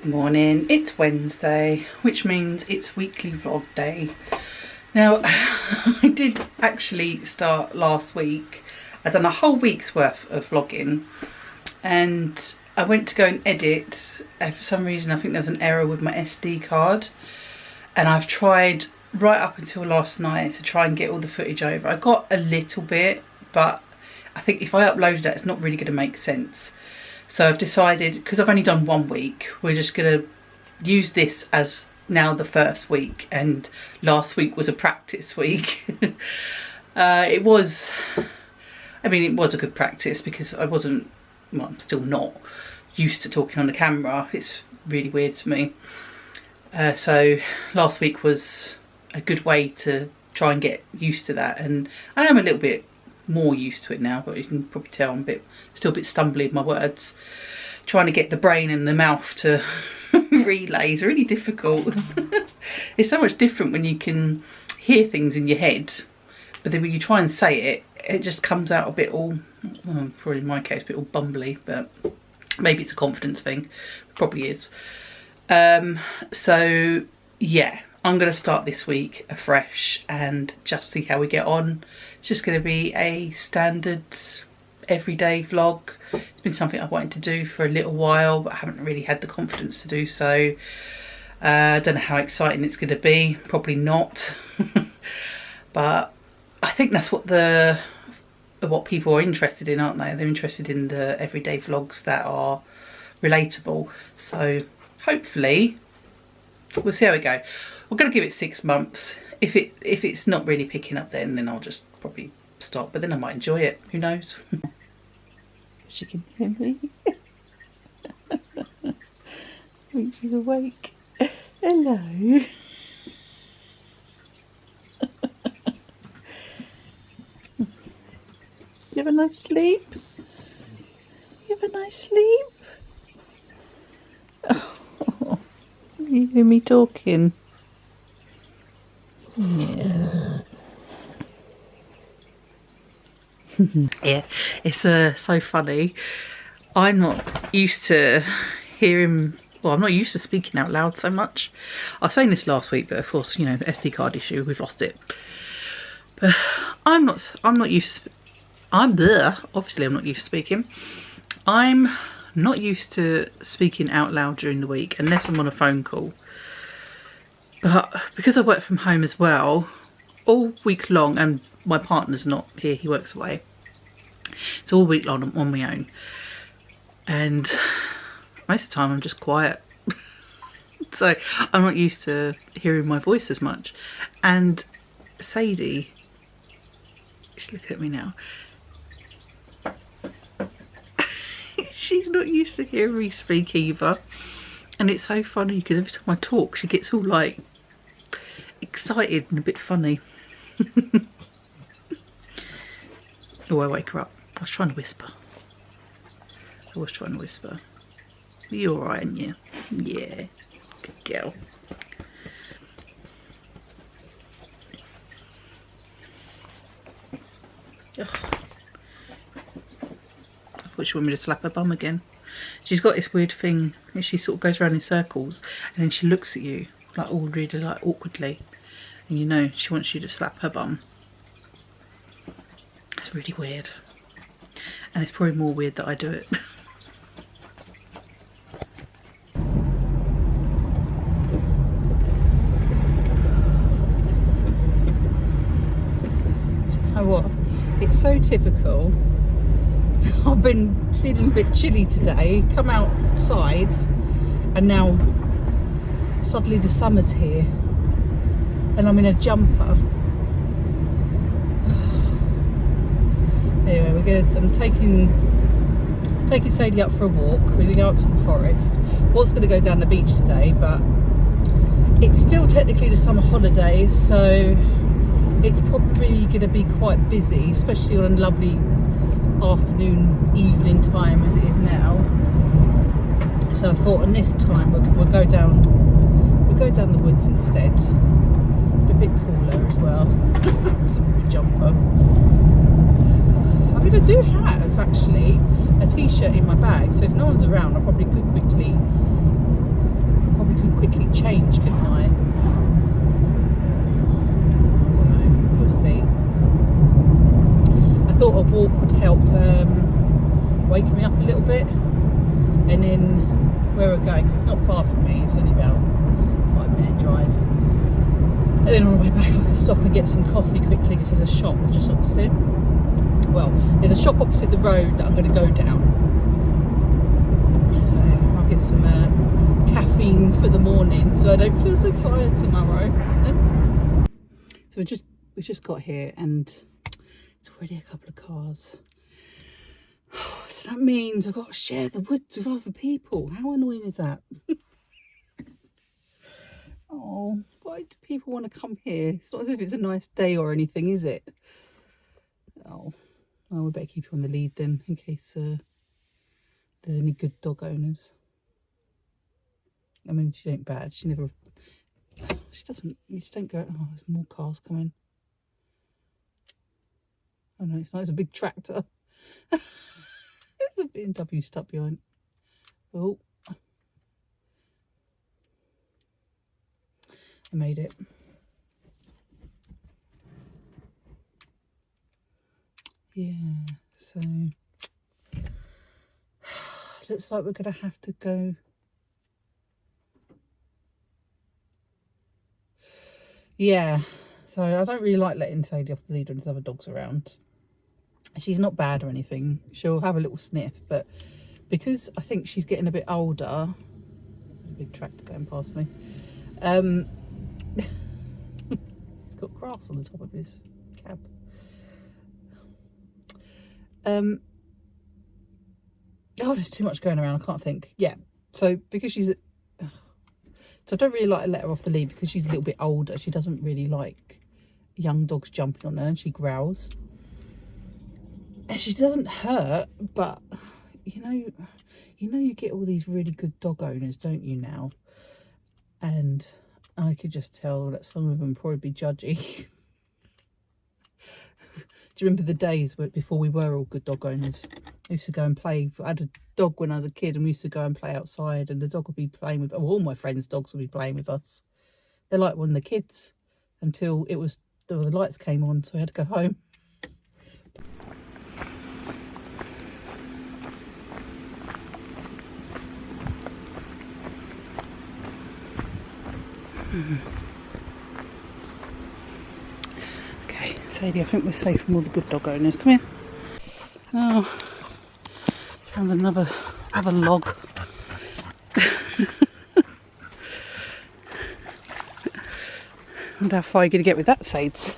Morning, it's Wednesday, which means it's weekly vlog day. Now, I did actually start last week. I'd done a whole week's worth of vlogging and I went to go and edit. For some reason, I think there was an error with my SD card, and I've tried right up until last night to try and get all the footage over. I got a little bit, but I think if I uploaded it, it's not really going to make sense. So I've decided, because I've only done 1 week, we're just going to use this as now the first week, and last week was a practice week. It was a good practice because I wasn't, well, I'm still not used to talking on the camera. It's really weird to me. So last week was a good way to try and get used to that, and I am a little bit more used to it now, but you can probably tell I'm still a bit stumbly with my words. Trying to get the brain and the mouth to relay is really difficult. It's so much different when you can hear things in your head, but then when you try and say it, it just comes out a bit all, well, probably in my case, a bit all bumbly, but maybe it's a confidence thing. It probably is. So yeah, I'm going to start this week afresh and just see how we get on. It's just going to be a standard everyday vlog. It's been something I've wanted to do for a little while, but I haven't really had the confidence to do so. I don't know how exciting it's going to be. Probably not. But I think that's what people are interested in, aren't they? They're interested in the everyday vlogs that are relatable. So hopefully we'll see how we go. We're going to give it 6 months. If it's not really picking up, then I'll just probably stop. But then I might enjoy it. Who knows? She can hear me. I think she's awake. Hello. You have a nice sleep? You have a nice sleep? Oh, you hear me talking? Yeah. Yeah, it's so funny. I'm not used to hearing, well, I'm not used to speaking out loud so much. I was saying this last week, but of course, you know, the SD card issue, we've lost it. But I'm not used to, obviously I'm not used to speaking. I'm not used to speaking out loud during the week unless I'm on a phone call. But because I work from home as well, all week long, and my partner's not here, he works away. It's all week long on my own. And most of the time I'm just quiet. So I'm not used to hearing my voice as much. And Sadie, she's looking at me now. She's not used to hearing me speak either. And it's so funny because every time I talk, she gets all like excited and a bit funny. Oh, I wake her up. I was trying to whisper. You alright, aren't you? Yeah. Good girl. Ugh. I thought she wanted me to slap her bum again. She's got this weird thing, and she sort of goes around in circles, and then she looks at you like all really like awkwardly, and you know she wants you to slap her bum. It's really weird, and it's probably more weird that I do it. You know what? It's so typical. I've been feeling a bit chilly today, come outside, and now suddenly the summer's here and I'm in a jumper. Anyway, we're good. I'm taking Sadie up for a walk. We're going to go up to the forest. Was going to go down the beach today, but it's still technically the summer holidays, so it's probably going to be quite busy, especially on a lovely afternoon, evening time as it is now. So I thought on this time we'll go down the woods instead. A bit cooler as well. Some jumper. I mean, I do have actually a t-shirt in my bag, so if no one's around I probably could quickly where we're going, because it's not far from me. It's only about a 5-minute drive. And then on the way back I can stop and get some coffee quickly, because there's a shop just opposite. Well, there's a shop opposite the road that I'm going to go down. I'll get some caffeine for the morning so I don't feel so tired tomorrow. So we just got here and it's already a couple of cars. So that means I've got to share the woods with other people. How annoying is that? Oh, why do people want to come here? It's not as if it's a nice day or anything, is it? Oh, well, we better keep you on the lead then, in case there's any good dog owners. I mean, she ain't bad. She don't go. Oh, there's more cars coming. Oh no, it's not. It's a big tractor. There's a BMW stuck behind. Oh, I made it. Yeah, so looks like we're gonna have to go. Yeah, so I don't really like letting Sadie off the lead when there's other dogs around. She's not bad or anything. She'll have a little sniff, but because I think she's getting a bit older. There's a big tractor going past me. He's got grass on the top of his cab. Oh, there's too much going around. I can't think. Yeah, so because she's... So I don't really like to let her off the lead because she's a little bit older. She doesn't really like young dogs jumping on her and she growls. And she doesn't hurt, but you know you get all these really good dog owners, don't you now? And I could just tell that some of them probably be judgy. Do you remember the days before we were all good dog owners? I used to go and play. I had a dog when I was a kid and we used to go and play outside and the dog would be playing with, all my friends' dogs would be playing with us. They're like one of the kids until the lights came on, so I had to go home. Okay, Sadie, I think we're safe from all the good dog owners. Come here. Oh, found another log. Wonder how far you're going to get with that, Sades.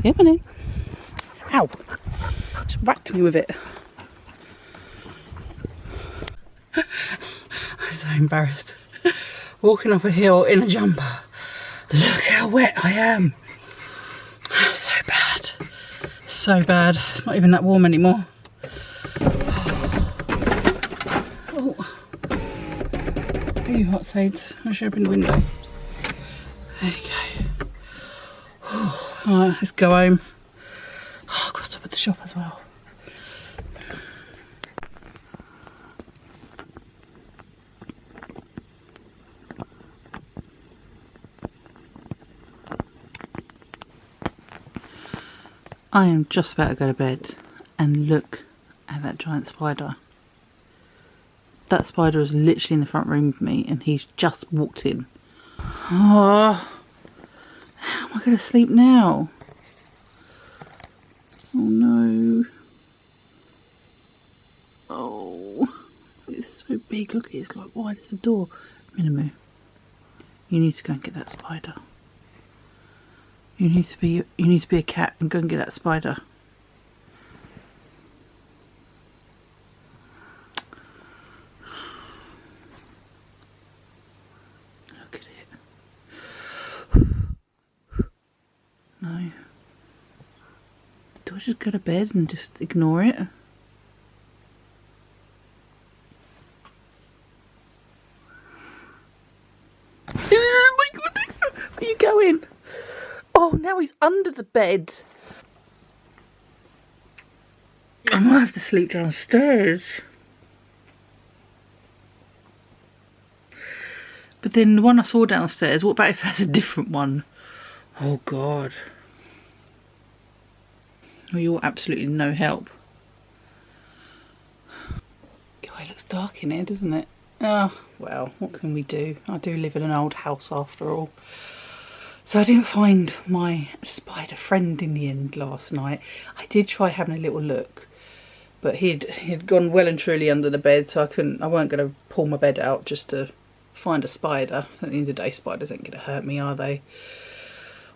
Yeah, honey. Ow! Just whacked me with it. I'm so embarrassed. Walking up a hill in a jumper. Look how wet I am. So bad. So bad. It's not even that warm anymore. Oh. Are you hot, Sades? I should open the window. There you go. Alright, let's go home. Oh, I've got to stop at the shop as well. I am just about to go to bed and look at that giant spider. That spider is literally in the front room with me and he's just walked in. Oh, how am I going to sleep now? Oh no. Oh, it's so big. Look, it's like wide as a door. Minimoo, you need to go and get that spider. You need to be a cat and go and get that spider. Look at it. No. Do I just go to bed and just ignore it? Oh my god, where are you going? Oh, now he's under the bed. I might have to sleep downstairs. But then the one I saw downstairs, what about if that's a different one? Oh God. Well, you're absolutely no help. God, it looks dark in here, doesn't it? Oh, well, what can we do? I do live in an old house after all. So I didn't find my spider friend in the end last night. I did try having a little look, but he'd gone well and truly under the bed, so I weren't going to pull my bed out just to find a spider. At the end of the day, spiders ain't going to hurt me, are they?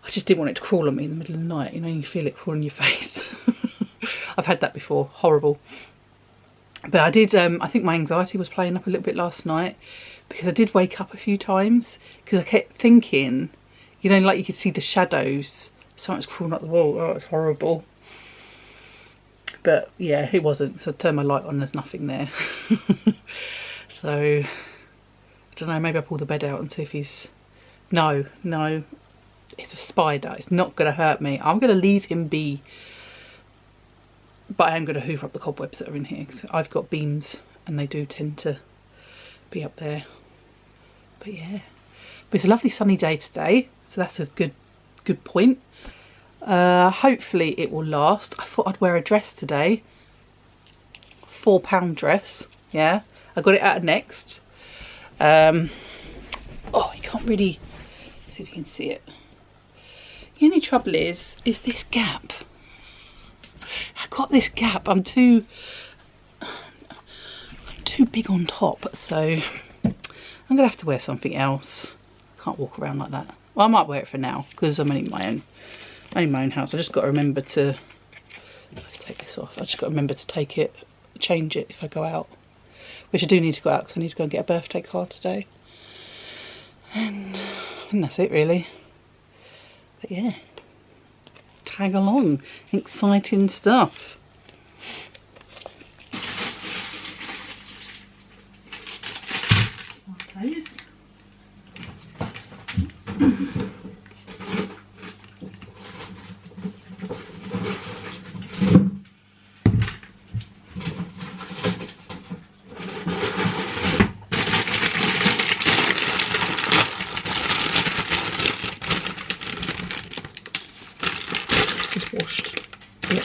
I just didn't want it to crawl on me in the middle of the night. You know, you feel it crawl on your face. I've had that before. Horrible. But I did, I think my anxiety was playing up a little bit last night, because I did wake up a few times, because I kept thinking, you know, like you could see the shadows. Something's crawling up the wall. Oh, it's horrible. But yeah, it wasn't. So I turned my light on, there's nothing there. So, I don't know, maybe I'll pull the bed out and see if he's... No, it's a spider. It's not going to hurt me. I'm going to leave him be. But I am going to hoover up the cobwebs that are in here, because I've got beams and they do tend to be up there. But yeah. But it's a lovely sunny day today, so that's a good point. Hopefully it will last. I thought I'd wear a dress today. £4 dress. Yeah. I got it out of Next. Oh, you can't really see if you can see it. The only trouble is this gap. I got this gap. I'm too big on top, so I'm gonna have to wear something else. Can't walk around like that. Well, I might wear it for now because I'm only in my own house. I just got to remember to. Let's take this off. I just got to remember to change it if I go out. Which I do need to go out because I need to go and get a birthday card today. And I think that's it really. But yeah. Tag along. Exciting stuff. Those. Just washed. Yep.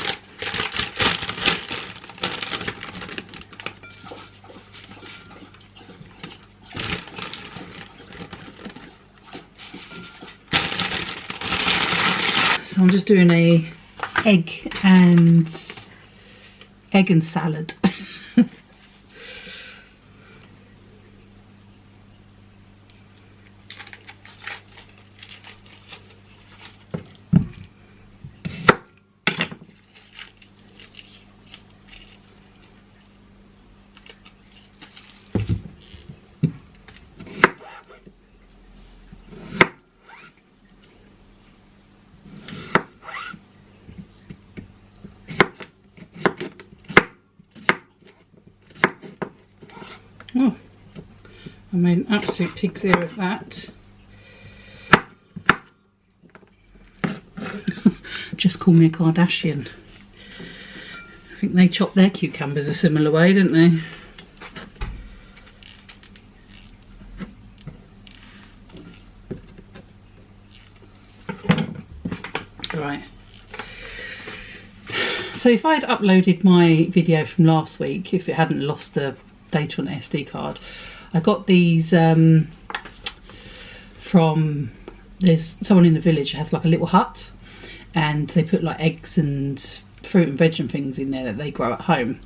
So I'm just doing a egg and salad. Oh, I made an absolute pig's ear of that. Just call me a Kardashian. I think they chop their cucumbers a similar way, didn't they? Right. So if I'd uploaded my video from last week, if it hadn't lost the data on the SD card, I got these from, there's someone in the village who has like a little hut, and they put like eggs and fruit and veg and things in there that they grow at home.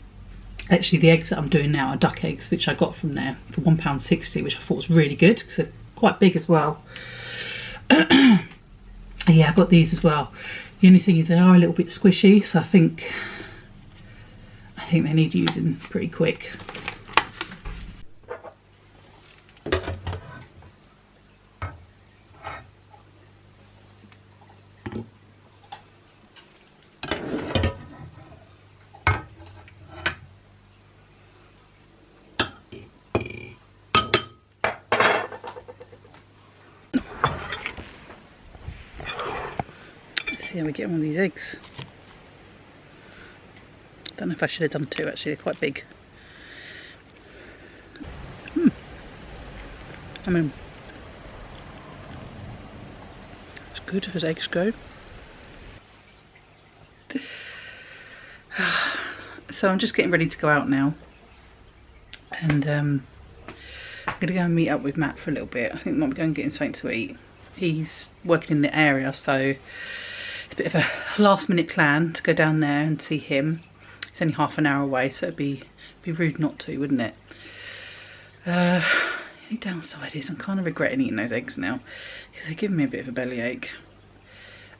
Actually the eggs that I'm doing now are duck eggs, which I got from there for £1.60, which I thought was really good because they're quite big as well. Yeah, I got these as well. The only thing is they are a little bit squishy, so I think they need using pretty quick. See how we get on with these eggs. Don't know if I should have done two, actually, they're quite big. I mean, good as eggs go. So I'm just getting ready to go out now, and I'm going to go and meet up with Matt for a little bit. I think I might be going and getting something to eat. He's working in the area, so it's a bit of a last minute plan to go down there and see him. It's only half an hour away, so it'd be rude not to, wouldn't it? The only downside is I'm kind of regretting eating those eggs now, because they're giving me a bit of a bellyache.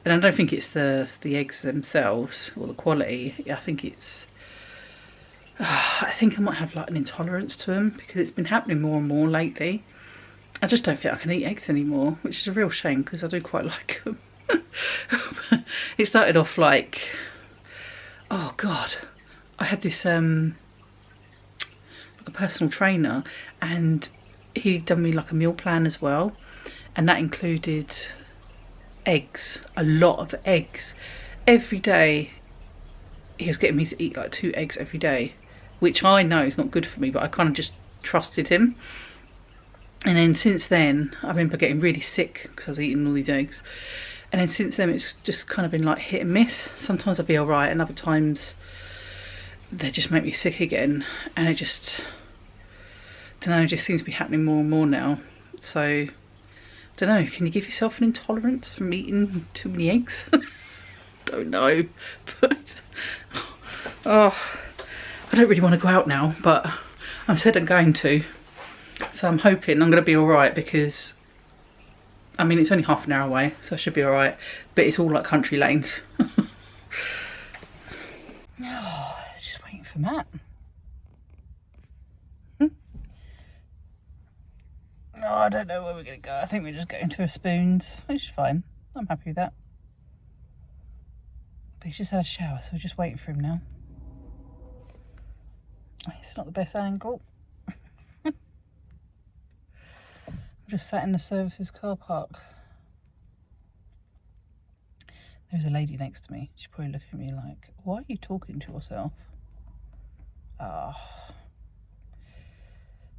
And I don't think it's the eggs themselves or the quality. I think it's... I think I might have like an intolerance to them, because it's been happening more and more lately. I just don't think I can eat eggs anymore, which is a real shame, because I do quite like them. It started off like... Oh God. I had this like a personal trainer, and he'd done me like a meal plan as well, and that included eggs, a lot of eggs. Every day he was getting me to eat like 2 eggs every day, which I know is not good for me, but I kind of just trusted him. And then since then I remember getting really sick because I was eating all these eggs, and then since then it's just kind of been like hit and miss. Sometimes I'll be alright, and other times they just make me sick again, and it just, don't know, it just seems to be happening more and more now. So, don't know, can you give yourself an intolerance from eating too many eggs? Don't know, but oh, I don't really want to go out now, but I said I'm going to, so I'm hoping I'm going to be alright, because I mean it's only half an hour away, so I should be alright, but it's all like country lanes. Just waiting for Matt. Oh, I don't know where we're going to go. I think we're just going to a Spoons, which is fine. I'm happy with that. But he's just had a shower, so we're just waiting for him now. It's not the best angle. I'm just sat in the services car park. There's a lady next to me. She's probably looking at me like, why are you talking to yourself? Ah, oh,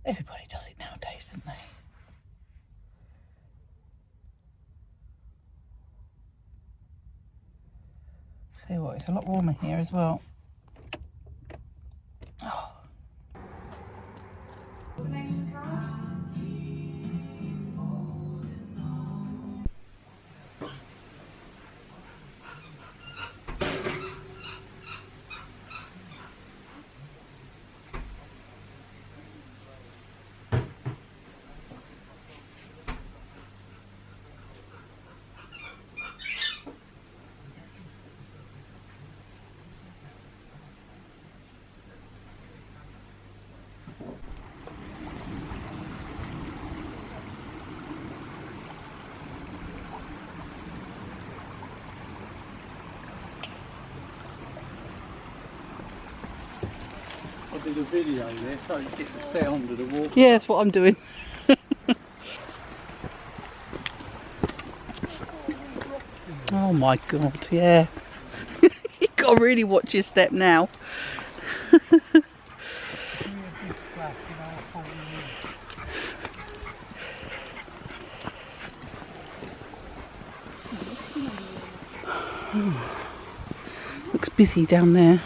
everybody does it nowadays, don't they? Tell you what, it's a lot warmer here as well. Oh. I did a video there so you get the sound of the water. Yeah, that's what I'm doing. Oh my God, yeah. You've got to really watch your step now. Looks busy down there.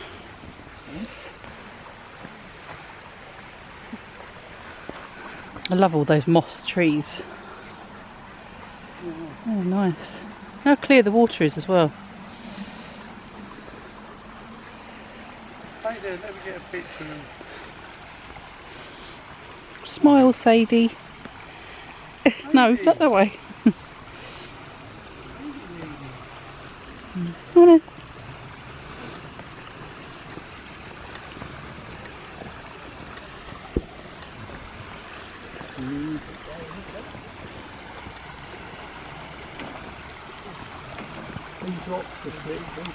I love all those moss trees. Oh, nice. How clear the water is as well. Hey there, let me get a picture of... Smile, Sadie. No, not that way. Come on in.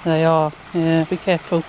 They are, yeah, be careful.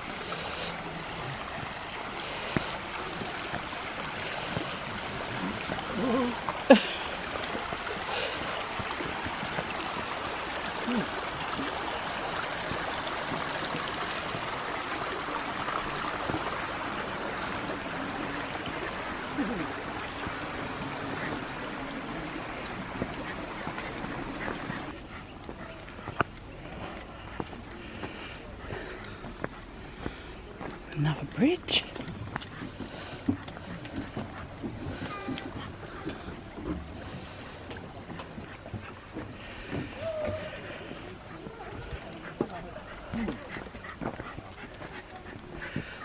Another bridge.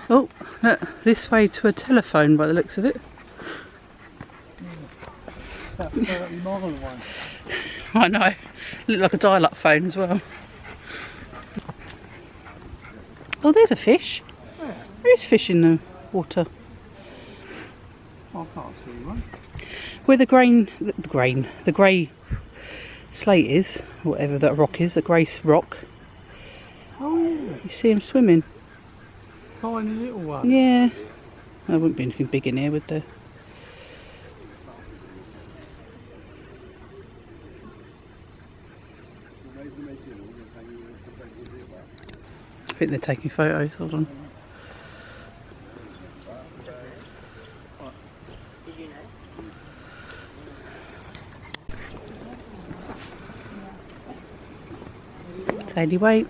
Oh, look, this way to a telephone by the looks of it. That 30-mile one. I know, look like a dial-up phone as well. Oh, there's a fish. Yeah. There is fish in the water. I can't see one. Where the grey slate is, whatever that rock is, the grey rock. Oh yeah. You see him swimming. Tiny little one. Yeah. There wouldn't be anything big in here, would there? I think they're taking photos. Hold on. Steady weight.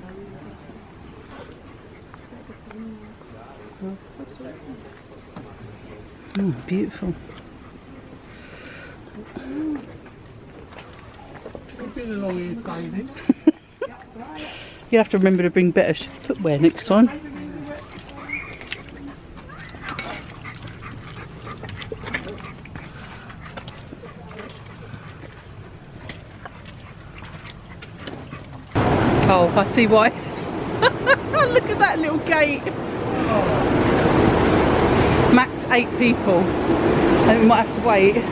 Oh, beautiful. A bit along inside it. You have to remember to bring better footwear next time. Oh, I see why. Look at that little gate. Max 8 people. And we might have to wait.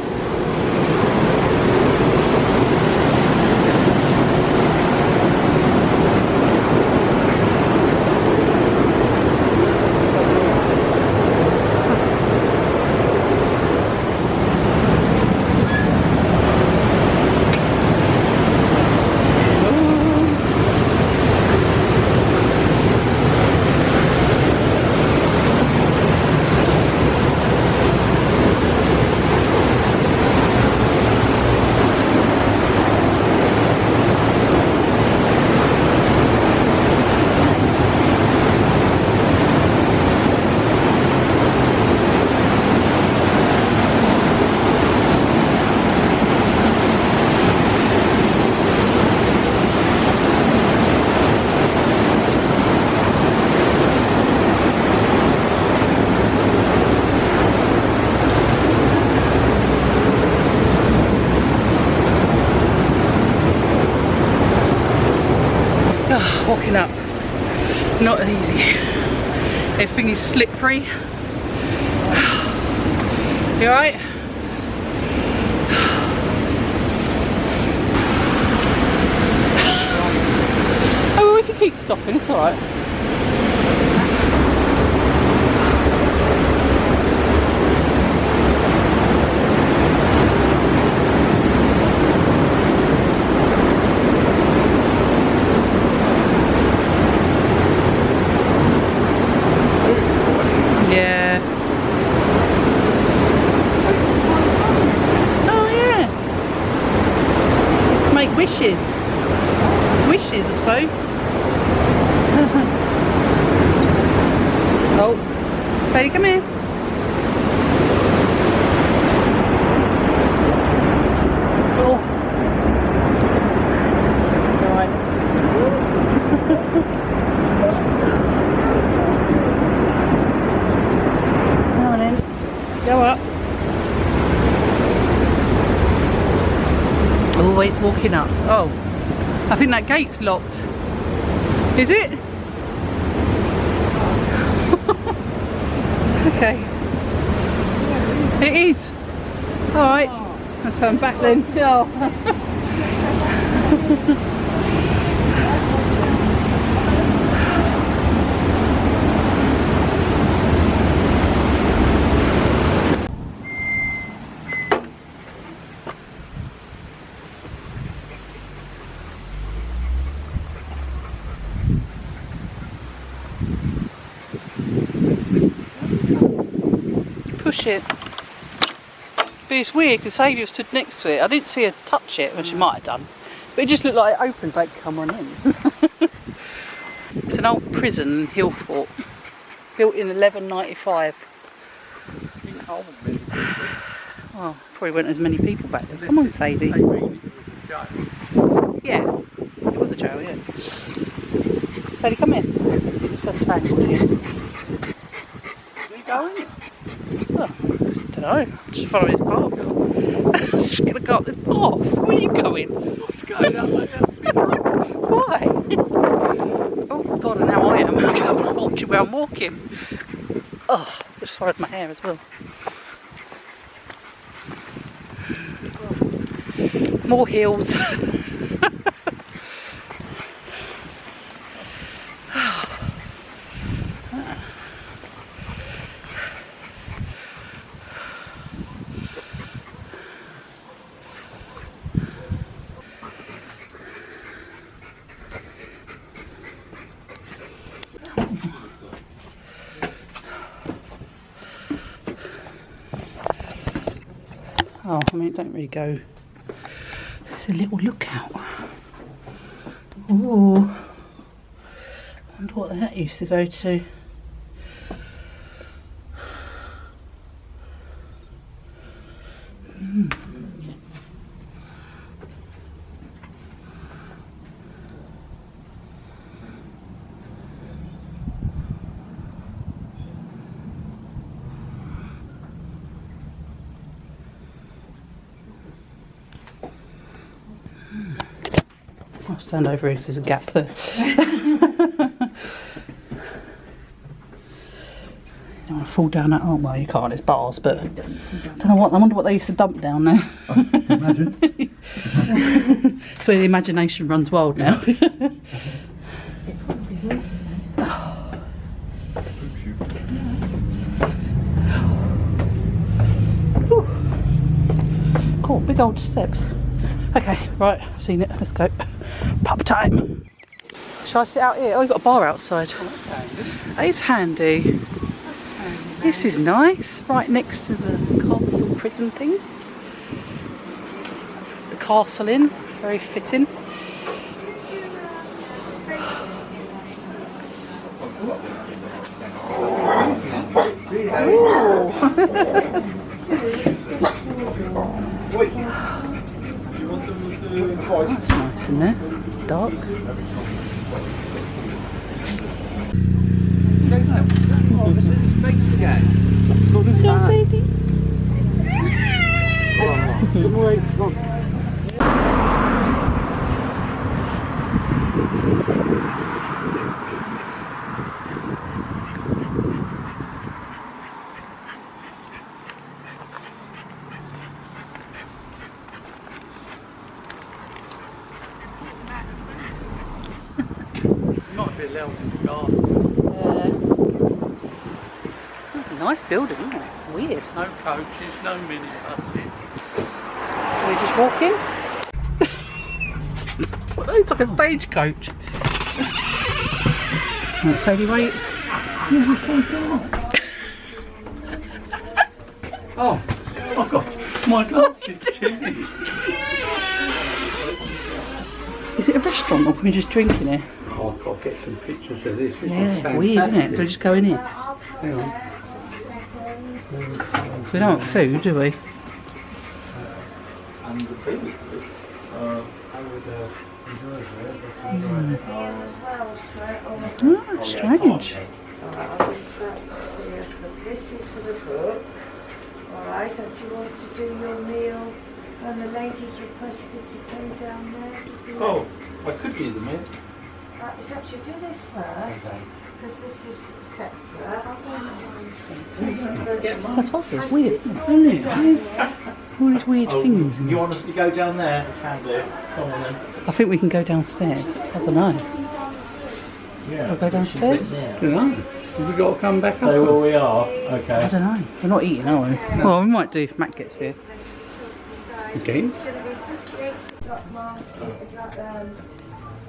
Walking up, not easy. Everything is slippery. You alright? Oh, well, we can keep stopping, it's alright. Wishes, I suppose. Oh, Sadie, come here. Oh. Right. Come on in. Let's go up. Always walking up. Oh, I think that gate's locked. Is it? Okay. It is. Alright. I'll turn back then. Oh. Push it. But it's weird because Saviour stood next to it. I didn't see her touch it, which she might have done. But it just looked like it opened, like, come on in. It's an old prison in Hillfort. Built in 1195. Oh, probably weren't as many people back then. Come on, Sadie. Yeah, it was a jail, yeah. Sadie, come here. It's a tank here. Where you going? Oh, I don't know. Just follow his path. I'm just going to go up this path. Where are you going? What's going on? Why? Oh God, and now I am. I'm watching where I'm walking. Oh, just followed my hair as well. More hills. Oh, I mean, it don't really go. It's a little lookout. Oh, I wonder what that used to go to. I'll stand over here because there's a gap there. You don't want to fall down that. Oh well, you can't. It's bars, but I don't know what. I wonder what they used to dump down there. Imagine. It's where the imagination runs wild now. Cool, big old steps. Okay, right, I've seen it. Let's go. Pub time. Shall I sit out here? Oh, you've got a bar outside. It's handy. This is nice. Right next to the castle prison thing. The castle inn. Very fitting. That's nice in there. Dark. Might be allowed in the garden. Nice building, isn't it? Weird. No coaches, no minibuses. Are we just walking? Well, that looks like a stagecoach. Right, Sadie, wait. Oh, I've got my glasses. Is it a restaurant or can we just drink in here? Oh, I've got to get some pictures of this. Yeah, weird, isn't it? Do we just go in here? Hang on. We don't want food, do we? And the bill is good. I would reserve it. Oh, strange. This is for the book. Alright, and do you want to do your meal? And the ladies requested to go down there. Does the Oh, I could do the meal. Reception, do this first, because this is separate. I told you, it's weird, isn't it? All these weird things. You want us to go down there? Can do. Come on then. I think we can go downstairs. I don't know. Yeah. We'll go downstairs? I don't know. Have we got to come back up? Stay where we are. Okay. I don't know. We're not eating, are we? No. Well, we might do if Matt gets here. Okay. It's going to be 58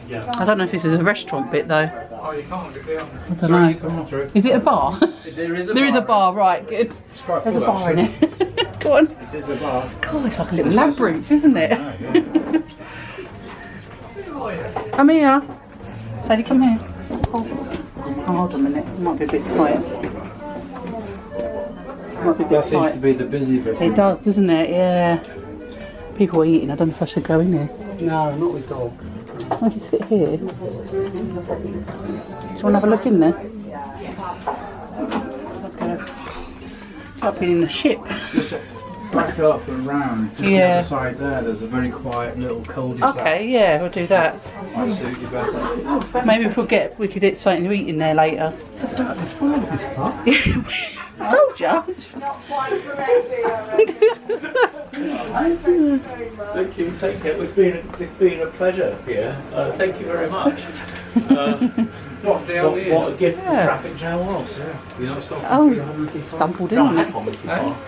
Yeah. I don't know if this is a restaurant bit though. Oh, you can't get down. I don't know. Come on through. Is it a bar? There is a There bar. is a bar, right, good. It's quite There's a full, bar in it. Go on. It is a bar. God, it's like a little labyrinth, isn't it? Oh, yeah. Come here. Sadie, come here. Oh. Hold on a minute, it might be a bit tight. Might be a bit That seems tight. to be the busy bit. It does, doesn't it? Yeah. People are eating. I don't know if I should go in here. No, not with dog. I can sit here. Do you want to have a look in there? Like being in a ship. Just back up and round. Just on the other side there, there's a very quiet little cul-de-sac. Okay, yeah, we'll do that. Might suit you better. Maybe we could get something to eat in there later. I told you. Thank you. Take care. It's been a pleasure here. Thank you very much. What a gift the traffic jam was. Oh, stumbled in on it. We'll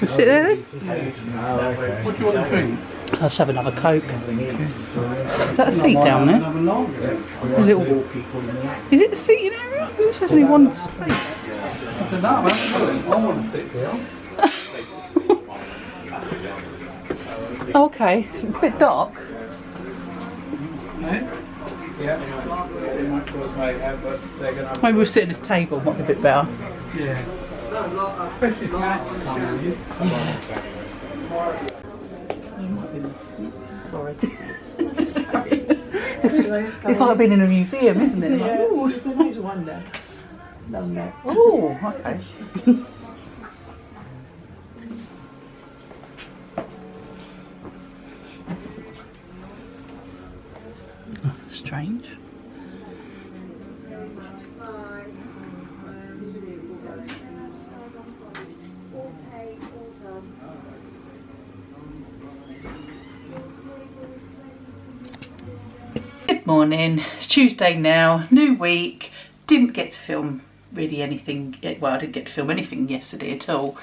sit there then. What do you want to drink? I'll just have another Coke. Is that a seat down there? A little. Is it the seating area? It says only one space. I don't know, man. I want to sit here. Okay, it's a bit dark. Yeah. Maybe we'll sit at this table, might be a bit better. Yeah. Especially cats coming in. Sorry. It's like being in a museum, isn't it? Like, ooh, There's always one there. Down there. oh, okay. Strange. Good morning. It's Tuesday now, new week. Didn't get to film really anything. Well, I didn't get to film anything yesterday at all.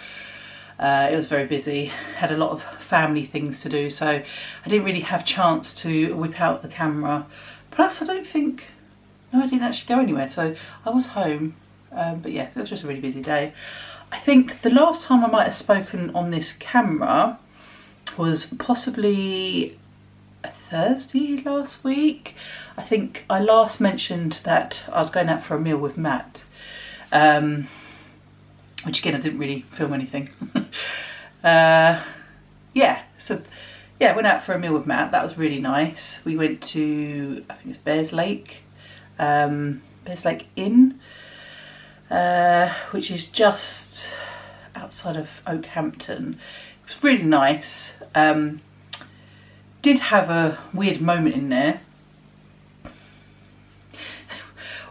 It was very busy, had a lot of family things to do, so I didn't really have a chance to whip out the camera. Plus, I didn't actually go anywhere, so I was home. But yeah, it was just a really busy day. I think the last time I might have spoken on this camera was possibly a Thursday last week. I think I last mentioned that I was going out for a meal with Matt. Which again, I didn't really film anything. I went out for a meal with Matt. That was really nice. We went to, I think it's Bears Lake Inn, which is just outside of Oakhampton. It was really nice. Did have a weird moment in there.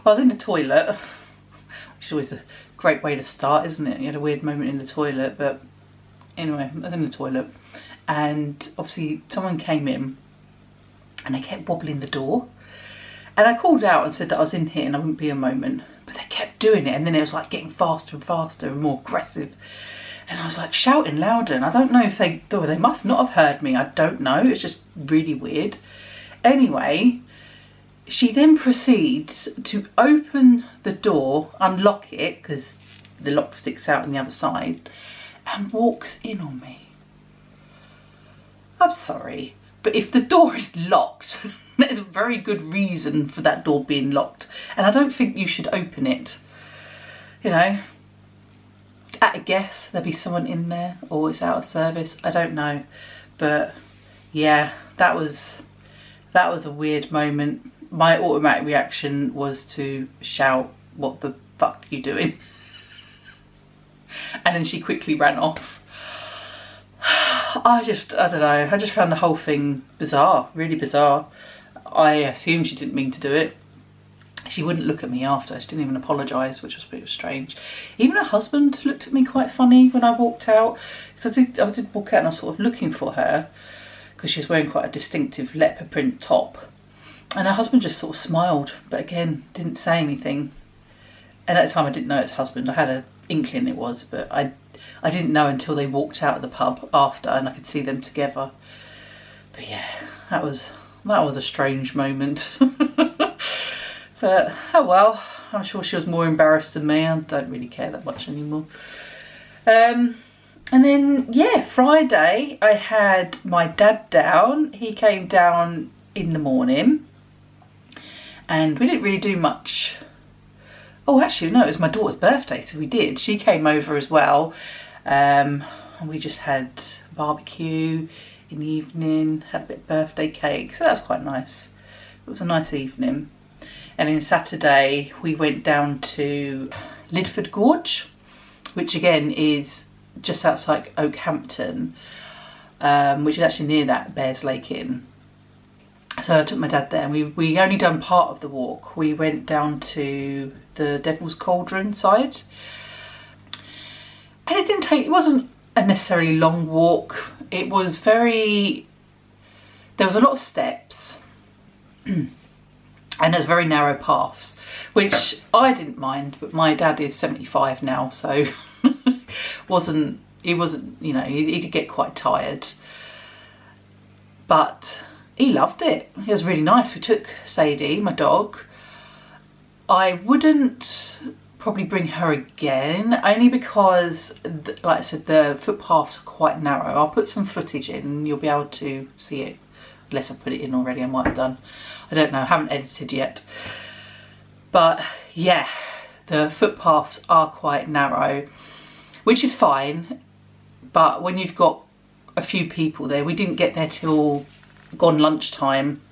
I was in the toilet, which is always a great way to start, isn't it? You had a weird moment in the toilet, but anyway, I was in the toilet, and obviously someone came in and they kept wobbling the door, and I called out and said that I was in here and I wouldn't be a moment, but they kept doing it, and then it was like getting faster and faster and more aggressive, and I was like shouting louder, and I don't know if they must not have heard me. I don't know, it's just really weird. Anyway, she then proceeds to open the door, unlock it, because the lock sticks out on the other side, and walks in on me. I'm sorry, but if the door is locked, there's a very good reason for that door being locked, and I don't think you should open it. You know, at a guess, there'll be someone in there, or it's out of service, I don't know. But yeah, that was a weird moment. My automatic reaction was to shout, "What the fuck are you doing?" And then she quickly ran off. I don't know, I just found the whole thing bizarre, really bizarre. I assumed she didn't mean to do it. She wouldn't look at me after, she didn't even apologise, which was a bit strange. Even her husband looked at me quite funny when I walked out, because I did walk out and I was sort of looking for her, because she was wearing quite a distinctive leopard print top. And her husband just sort of smiled, but again, didn't say anything. And at the time I didn't know it's husband. I had an inkling it was, but I didn't know until they walked out of the pub after and I could see them together. But yeah, that was a strange moment. But oh well, I'm sure she was more embarrassed than me. I don't really care that much anymore. And then yeah, Friday I had my dad down. He came down in the morning and we didn't really do much Oh, actually, no, it was my daughter's birthday, so we did. She came over as well. And we just had barbecue in the evening, had a bit of birthday cake, so that was quite nice. It was a nice evening. And then Saturday we went down to Lydford Gorge, which again is just outside Oakhampton, which is actually near that Bears Lake Inn. So I took my dad there, and we only done part of the walk. We went down to the Devil's Cauldron side, and it wasn't a necessarily long walk. It was there was a lot of steps and there's very narrow paths, which I didn't mind, but my dad is 75 now, so he wasn't, you know, he did get quite tired, but he loved it. It was really nice. We took Sadie, my dog. I wouldn't probably bring her again, only because, like I said, the footpaths are quite narrow. I'll put some footage in and you'll be able to see it, unless I put it in already. I might have done, I don't know, I haven't edited yet. But yeah, the footpaths are quite narrow, which is fine, but when you've got a few people there, we didn't get there till gone lunchtime,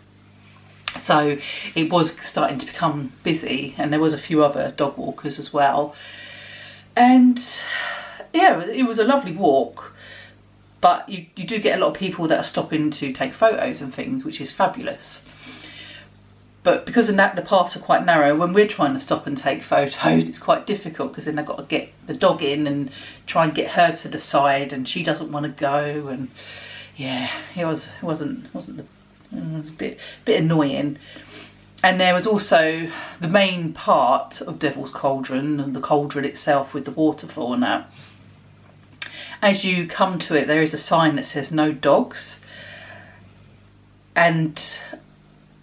so it was starting to become busy, and there was a few other dog walkers as well. And yeah, it was a lovely walk, but you do get a lot of people that are stopping to take photos and things, which is fabulous. But because the paths are quite narrow, when we're trying to stop and take photos, it's quite difficult, because then I've got to get the dog in and try and get her to the side, and she doesn't want to go. And yeah, it was a bit annoying. And there was also the main part of Devil's Cauldron, and the cauldron itself with the waterfall and that. As you come to it, there is a sign that says no dogs, and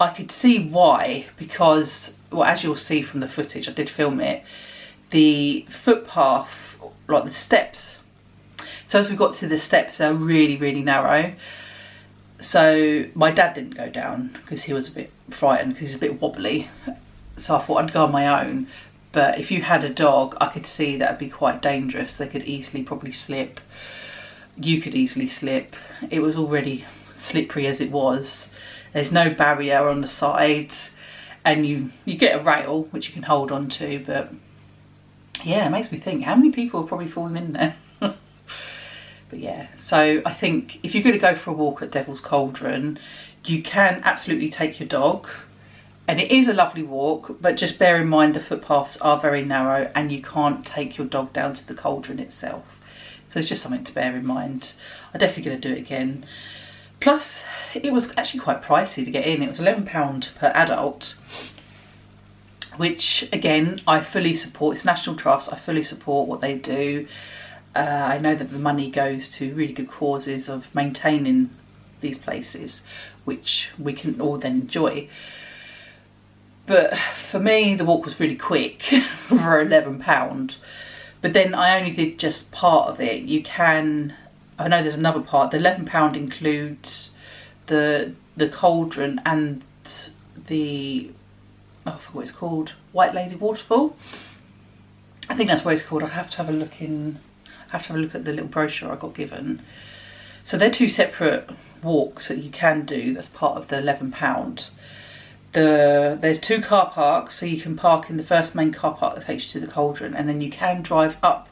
I could see why, because, well, as you'll see from the footage, I did film it, the footpath, like the steps, so as we got to the steps, they're really, really narrow. So my dad didn't go down because he was a bit frightened, because he's a bit wobbly. So I thought I'd go on my own. But if you had a dog, I could see that would be quite dangerous. They could easily probably slip. You could easily slip. It was already slippery as it was. There's no barrier on the sides, and you get a rail which you can hold on to. But yeah, it makes me think, how many people have probably fallen in there? But yeah, so I think if you're going to go for a walk at Devil's Cauldron, you can absolutely take your dog, and it is a lovely walk, but just bear in mind the footpaths are very narrow and you can't take your dog down to the cauldron itself. So it's just something to bear in mind. I'm definitely going to do it again. Plus, it was actually quite pricey to get in. It was £11 per adult, which again, I fully support. It's National Trust, I fully support what they do. I know that the money goes to really good causes of maintaining these places, which we can all then enjoy. But for me, the walk was really quick for £11. But then I only did just part of it. You can, I know there's another part. The £11 includes the cauldron and the, I forgot what it's called, White Lady Waterfall. I think that's what it's called. I have to have a look at the little brochure I got given. So they're two separate walks that you can do. That's part of the £11. There's two car parks, so you can park in the first main car park that takes you to the cauldron, and then you can drive up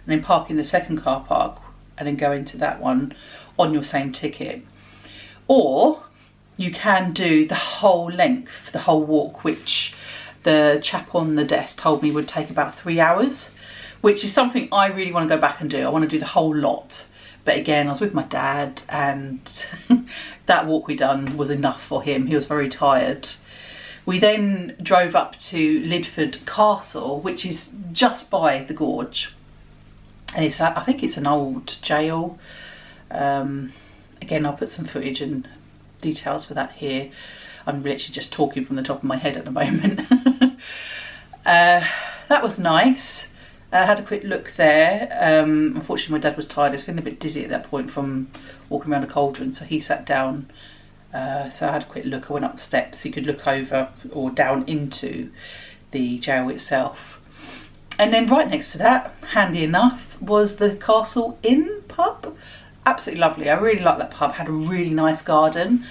and then park in the second car park and then go into that one on your same ticket. Or you can do the whole length, the whole walk, which the chap on the desk told me would take about 3 hours, which is something I really want to go back and do. I want to do the whole lot. But again, I was with my dad, and that walk we done was enough for him. He was very tired. We then drove up to Lydford Castle, which is just by the gorge. And I think it's an old jail. Again, I'll put some footage and details for that here. I'm literally just talking from the top of my head at the moment. That was nice. I had a quick look there. Unfortunately, my dad was tired. I was feeling a bit dizzy at that point from walking around the cauldron, so he sat down. So I had a quick look. I went up the steps. You could look over or down into the jail itself. And then right next to that, handy enough, was the Castle Inn pub. Absolutely lovely. I really like that pub. Had a really nice garden.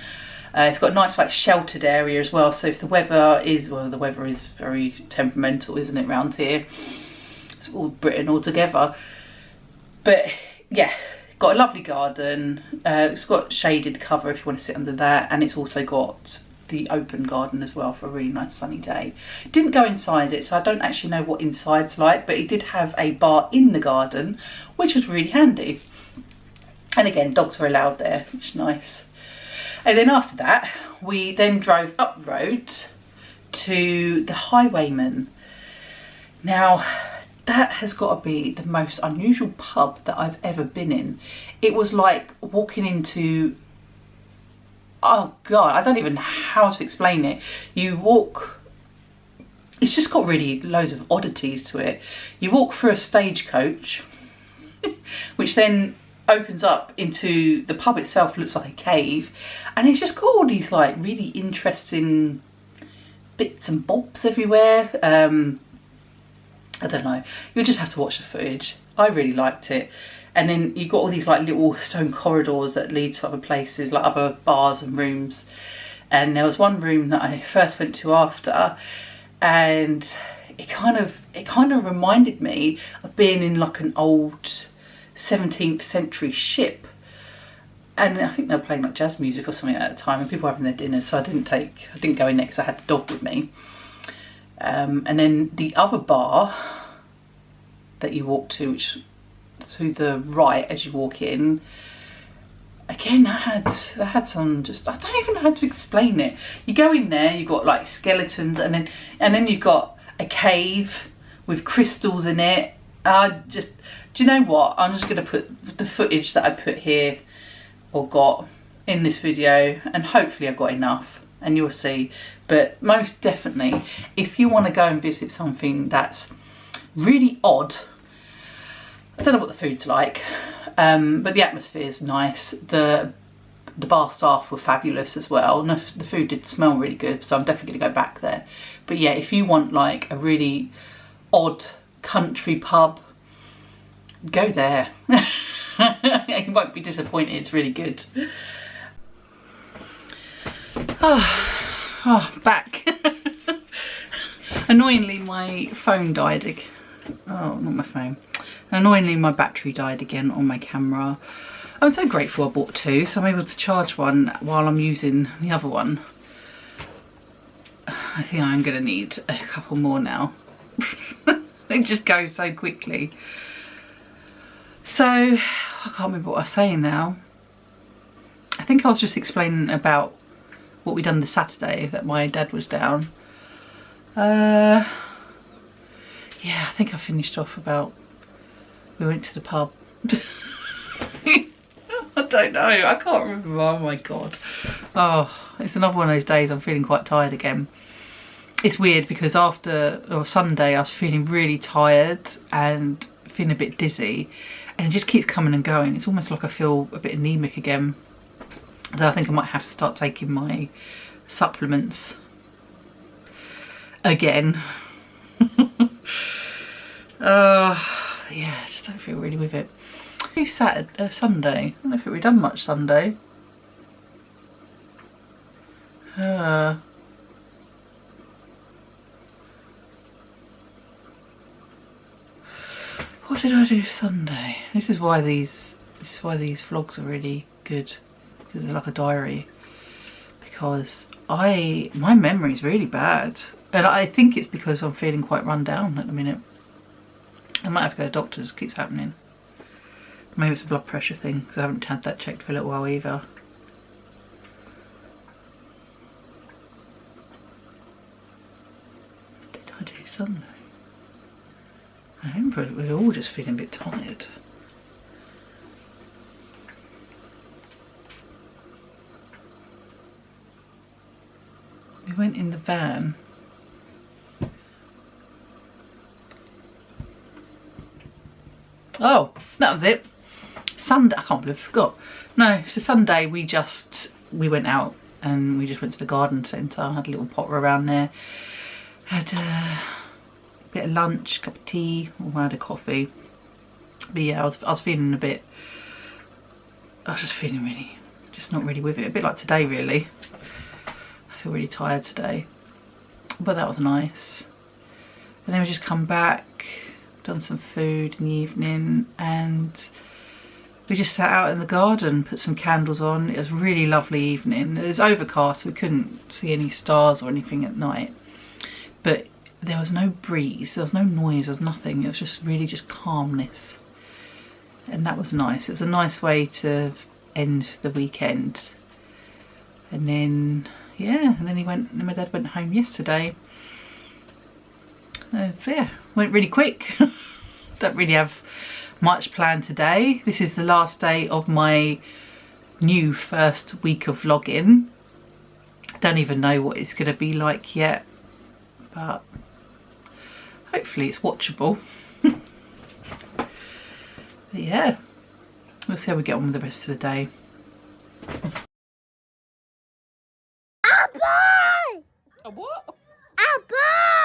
It's got a nice like sheltered area as well, so if the weather is, well, the weather is very temperamental, isn't it, round here? It's all Britain all together. But yeah, got a lovely garden. It's got shaded cover if you want to sit under that, and it's also got the open garden as well for a really nice sunny day. Didn't go inside it, so I don't actually know what inside's like, but it did have a bar in the garden, which was really handy. And again, dogs were allowed there, which is nice. And then after that, we then drove up the road to the Highwayman. Now, that has got to be the most unusual pub that I've ever been in. It was like walking into, oh God, I don't even know how to explain it. You walk, it's just got really loads of oddities to it. You walk through a stagecoach, which then opens up into the pub itself, looks like a cave, and it's just got all these like really interesting bits and bobs everywhere. I don't know, you'll just have to watch the footage. I really liked it. And then you've got all these like little stone corridors that lead to other places, like other bars and rooms. And there was one room that I first went to after, and it kind of reminded me of being in like an old 17th century ship. And I think they were playing like jazz music or something at the time, and people were having their dinner, so I didn't go in there because I had the dog with me. And then the other bar that you walk to, which to the right as you walk in, again that had some, just, I don't even know how to explain it. You go in there, you've got like skeletons, and then you've got a cave with crystals in it. Do you know what? I'm just going to put the footage that I put here or got in this video, and hopefully I've got enough and you'll see. But most definitely, if you want to go and visit something that's really odd, I don't know what the food's like, but the atmosphere is nice. The bar staff were fabulous as well, and the food did smell really good, so I'm definitely going to go back there. But yeah, if you want like a really odd country pub, go there. You won't be disappointed, it's really good. Oh, back. Annoyingly my phone died again. Oh, not my phone. Annoyingly my battery died again on my camera. I'm so grateful I bought two, so I'm able to charge one while I'm using the other one. I think I'm going to need a couple more now. They just go so quickly. So, I can't remember what I was saying now. I think I was just explaining about what we'd done this Saturday, that my dad was down. Yeah, I think I finished off about, we went to the pub. I don't know, I can't remember, oh my God. Oh, it's another one of those days I'm feeling quite tired again. It's weird because after Sunday I was feeling really tired and feeling a bit dizzy, and it just keeps coming and going. It's almost like I feel a bit anemic again. So I think I might have to start taking my supplements again. Yeah, I just don't feel really with it. Saturday, Sunday. I don't know if we've done much Sunday. What did I do Sunday? This is why these vlogs are really good, because they're like a diary. Because my memory is really bad, and I think it's because I'm feeling quite run down at the minute. I might have to go to the doctor's, it keeps happening. Maybe it's a blood pressure thing, because I haven't had that checked for a little while either. What did I do Sunday? I remember we were all just feeling a bit tired. We went in the van. Oh, that was it. Sunday, I can't believe I forgot. No, so Sunday we went out and we just went to the garden centre, had a little potter around there. Had a bit of lunch, cup of tea, or I had a coffee. But yeah, I was feeling a bit, I was just feeling really, just not really with it. A bit like today really. I feel really tired today. But that was nice. And then we just come back, done some food in the evening, and we just sat out in the garden, put some candles on. It was a really lovely evening. It was overcast, so we couldn't see any stars or anything at night. But there was no breeze, there was no noise, there was nothing. It was just really just calmness. And that was nice. It was a nice way to end the weekend. And then, yeah, and then my dad went home yesterday. Yeah, went really quick. Don't really have much planned today. This is the last day of my new first week of vlogging. Don't even know what it's going to be like yet, but hopefully it's watchable. But yeah, we'll see how we get on with the rest of the day. A boy! A what? A boy!